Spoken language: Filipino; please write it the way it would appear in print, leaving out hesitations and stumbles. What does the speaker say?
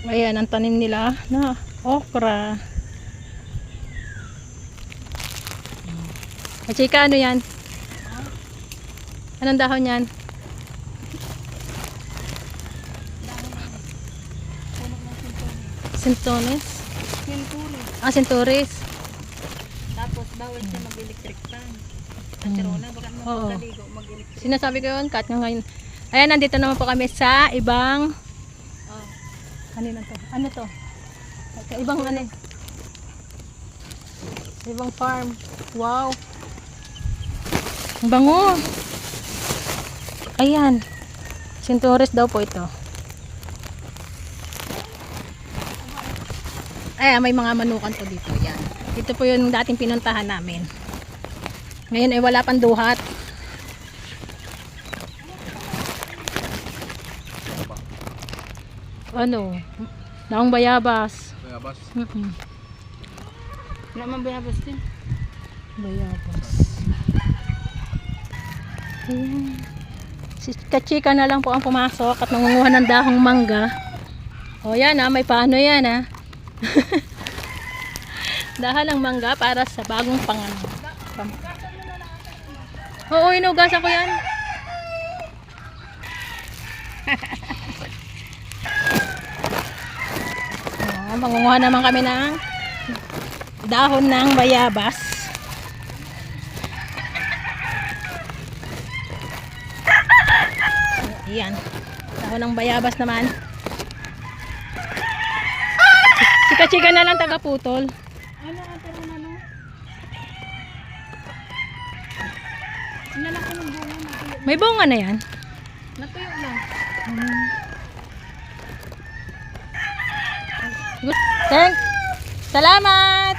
Ayan ang tanim nila na okra. Chika, ano yan? Anong dahon yan? Sintones? Sinturis. Tapos bawal siya mag-electric fan. Katsarona, baka magkaligo mag-electric. Sinasabi ko yun, cut nga ngayon. Ayan, nandito naman po kami sa ibang kanina to. Ano to? Ibang ano? Ibang farm. Wow. Ang bango. Ayan. Sinturis daw po ito. Ay, may mga manukan po dito. Yan. Dito po yung dating pinuntahan namin. Ngayon ay wala pang duhat. Ano? Daong bayabas. Bayabas? Wala man bayabas din. Bayabas. Ayan. Si Kachika na lang po ang pumasok at nangunguha ng dahong mangga. O yan may paano yan Dahan ng mangga para sa bagong pangalan. Oo, inugasan ko yan. Mangunguha naman kami ng dahon ng bayabas. Ayan. Dahon ng bayabas naman. Chika-chika na lang taga-putol. Ano ang taro na no? Inalaki ng bunga. May bunga na yan. Natuyo lang. Thanks. Salamat.